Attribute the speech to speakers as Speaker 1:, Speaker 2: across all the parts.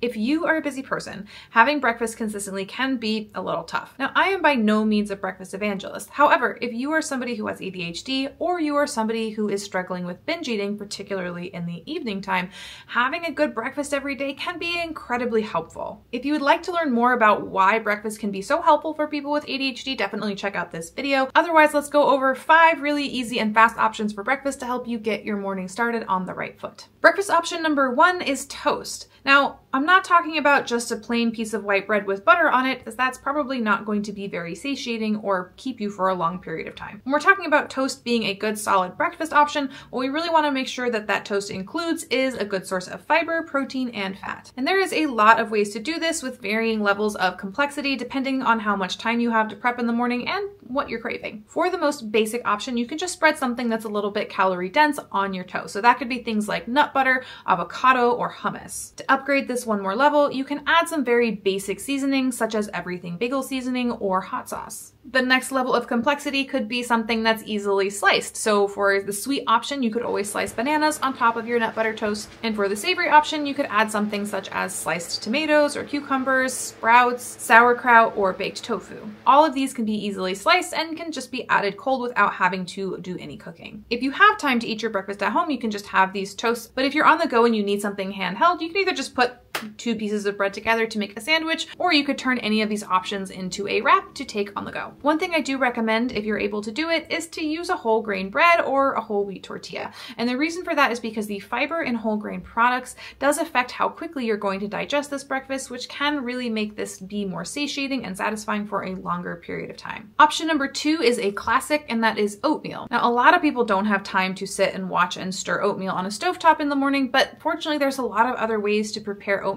Speaker 1: If you are a busy person, having breakfast consistently can be a little tough. Now, I am by no means a breakfast evangelist. However, if you are somebody who has ADHD or you are somebody who is struggling with binge eating, particularly in the evening time, having a good breakfast every day can be incredibly helpful. If you would like to learn more about why breakfast can be so helpful for people with ADHD, definitely check out this video. Otherwise, let's go over 5 really easy and fast options for breakfast to help you get your morning started on the right foot. Breakfast option number 1 is toast. Now, I'm not talking about just a plain piece of white bread with butter on it, as that's probably not going to be very satiating or keep you for a long period of time. When we're talking about toast being a good solid breakfast option, what we really want to make sure that that toast includes is a good source of fiber, protein, and fat. And there is a lot of ways to do this with varying levels of complexity depending on how much time you have to prep in the morning and what you're craving. For the most basic option, you can just spread something that's a little bit calorie dense on your toast. So that could be things like nut butter, avocado, or hummus. To upgrade this one more level, you can add some very basic seasonings such as everything bagel seasoning or hot sauce. The next level of complexity could be something that's easily sliced. So for the sweet option, you could always slice bananas on top of your nut butter toast. And for the savory option, you could add something such as sliced tomatoes or cucumbers, sprouts, sauerkraut, or baked tofu. All of these can be easily sliced and can just be added cold without having to do any cooking. If you have time to eat your breakfast at home, you can just have these toasts. But if you're on the go and you need something handheld, you can either just put 2 pieces of bread together to make a sandwich, or you could turn any of these options into a wrap to take on the go. One thing I do recommend, if you're able to do it, is to use a whole grain bread or a whole wheat tortilla. And the reason for that is because the fiber in whole grain products does affect how quickly you're going to digest this breakfast, which can really make this be more satiating and satisfying for a longer period of time. Option number 2 is a classic, and that is oatmeal. Now, a lot of people don't have time to sit and watch and stir oatmeal on a stovetop in the morning, but fortunately there's a lot of other ways to prepare oatmeal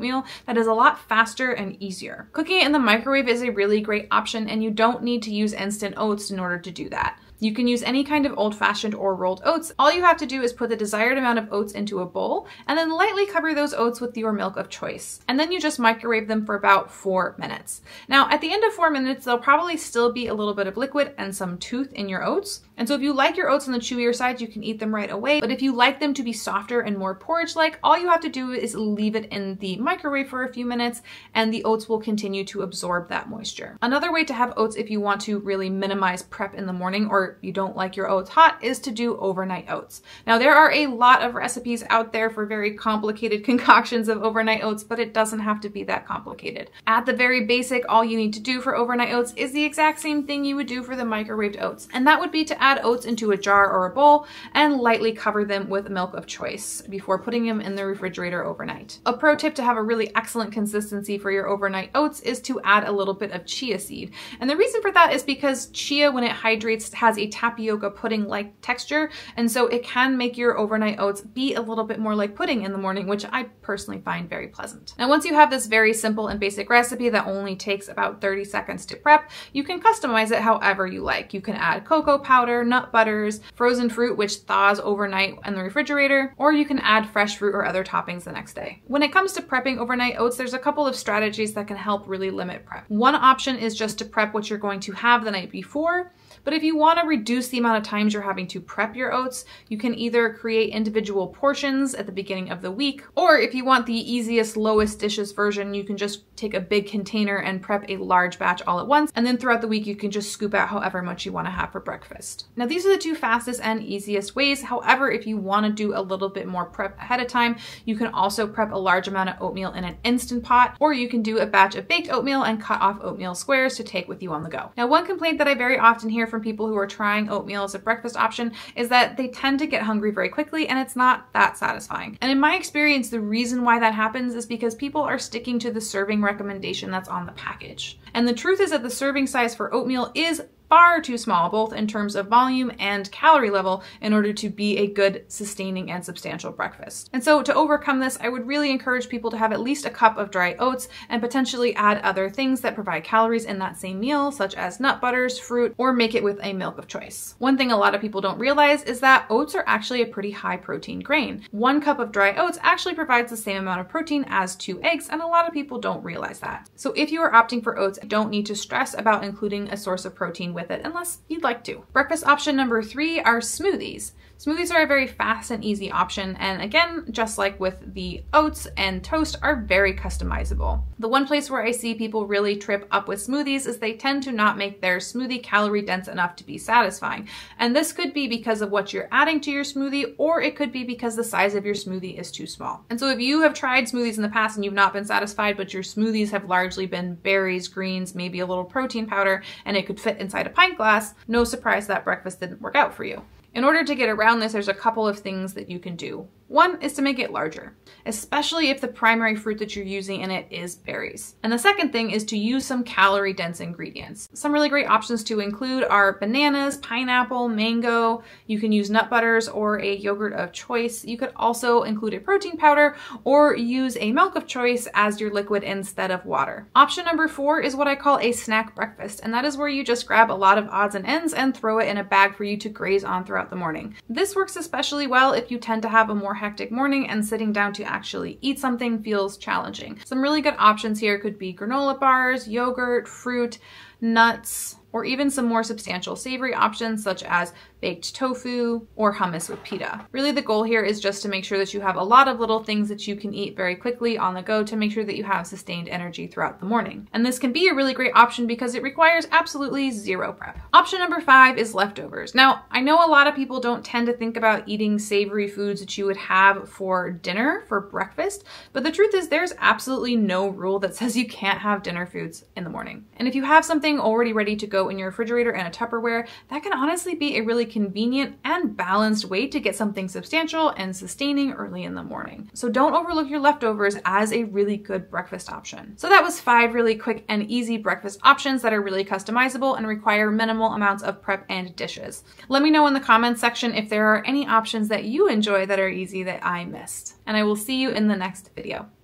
Speaker 1: that is a lot faster and easier. Cooking it in the microwave is a really great option, and you don't need to use instant oats in order to do that. You can use any kind of old-fashioned or rolled oats. All you have to do is put the desired amount of oats into a bowl and then lightly cover those oats with your milk of choice. And then you just microwave them for about 4 minutes. Now, at the end of 4 minutes, there'll probably still be a little bit of liquid and some tooth in your oats. And so if you like your oats on the chewier side, you can eat them right away. But if you like them to be softer and more porridge-like, all you have to do is leave it in the microwave for a few minutes and the oats will continue to absorb that moisture. Another way to have oats if you want to really minimize prep in the morning, or you don't like your oats hot, is to do overnight oats. Now, there are a lot of recipes out there for very complicated concoctions of overnight oats, but it doesn't have to be that complicated. At the very basic, all you need to do for overnight oats is the exact same thing you would do for the microwaved oats, and that would be to add oats into a jar or a bowl and lightly cover them with milk of choice before putting them in the refrigerator overnight. A pro tip to have a really excellent consistency for your overnight oats is to add a little bit of chia seed. And the reason for that is because chia, when it hydrates, has a tapioca pudding-like texture, and so it can make your overnight oats be a little bit more like pudding in the morning, which I personally find very pleasant. Now, once you have this very simple and basic recipe that only takes about 30 seconds to prep, you can customize it however you like. You can add cocoa powder, nut butters, frozen fruit, which thaws overnight in the refrigerator, or you can add fresh fruit or other toppings the next day. When it comes to prepping overnight oats, there's a couple of strategies that can help really limit prep. One option is just to prep what you're going to have the night before. But if you want to reduce the amount of times you're having to prep your oats, you can either create individual portions at the beginning of the week, or if you want the easiest, lowest dishes version, you can just take a big container and prep a large batch all at once, and then throughout the week you can just scoop out however much you want to have for breakfast. Now, these are the 2 fastest and easiest ways. However, if you want to do a little bit more prep ahead of time, you can also prep a large amount of oatmeal in an Instant Pot, or you can do a batch of baked oatmeal and cut off oatmeal squares to take with you on the go. Now, one complaint that I very often hear from people who are trying oatmeal as a breakfast option is that they tend to get hungry very quickly, and it's not that satisfying. And in my experience, the reason why that happens is because people are sticking to the serving recommendation that's on the package. And the truth is that the serving size for oatmeal is far too small, both in terms of volume and calorie level, in order to be a good, sustaining, and substantial breakfast. And so to overcome this, I would really encourage people to have at least a cup of dry oats and potentially add other things that provide calories in that same meal, such as nut butters, fruit, or make it with a milk of choice. One thing a lot of people don't realize is that oats are actually a pretty high protein grain. 1 cup of dry oats actually provides the same amount of protein as 2 eggs, and a lot of people don't realize that. So if you are opting for oats, you don't need to stress about including a source of protein with it unless you'd like to. Breakfast option number 3 are smoothies. Smoothies are a very fast and easy option, and again, just like with the oats and toast, are very customizable. The one place where I see people really trip up with smoothies is they tend to not make their smoothie calorie dense enough to be satisfying. And this could be because of what you're adding to your smoothie, or it could be because the size of your smoothie is too small. And so if you have tried smoothies in the past and you've not been satisfied, but your smoothies have largely been berries, greens, maybe a little protein powder, and it could fit inside a pint glass, no surprise that breakfast didn't work out for you. In order to get around this, there's a couple of things that you can do. One is to make it larger, especially if the primary fruit that you're using in it is berries. And the second thing is to use some calorie-dense ingredients. Some really great options to include are bananas, pineapple, mango. You can use nut butters or a yogurt of choice. You could also include a protein powder or use a milk of choice as your liquid instead of water. Option number 4 is what I call a snack breakfast, and that is where you just grab a lot of odds and ends and throw it in a bag for you to graze on throughout the morning. This works especially well if you tend to have a more hectic morning and sitting down to actually eat something feels challenging. Some really good options here could be granola bars, yogurt, fruit, nuts, or even some more substantial savory options such as baked tofu or hummus with pita. Really the goal here is just to make sure that you have a lot of little things that you can eat very quickly on the go to make sure that you have sustained energy throughout the morning. And this can be a really great option because it requires absolutely zero prep. Option number 5 is leftovers. Now, I know a lot of people don't tend to think about eating savory foods that you would have for dinner, for breakfast, but the truth is there's absolutely no rule that says you can't have dinner foods in the morning. And if you have something already ready to go in your refrigerator and a Tupperware, that can honestly be a really convenient and balanced way to get something substantial and sustaining early in the morning. So don't overlook your leftovers as a really good breakfast option. So that was 5 really quick and easy breakfast options that are really customizable and require minimal amounts of prep and dishes. Let me know in the comments section if there are any options that you enjoy that are easy that I missed. And I will see you in the next video.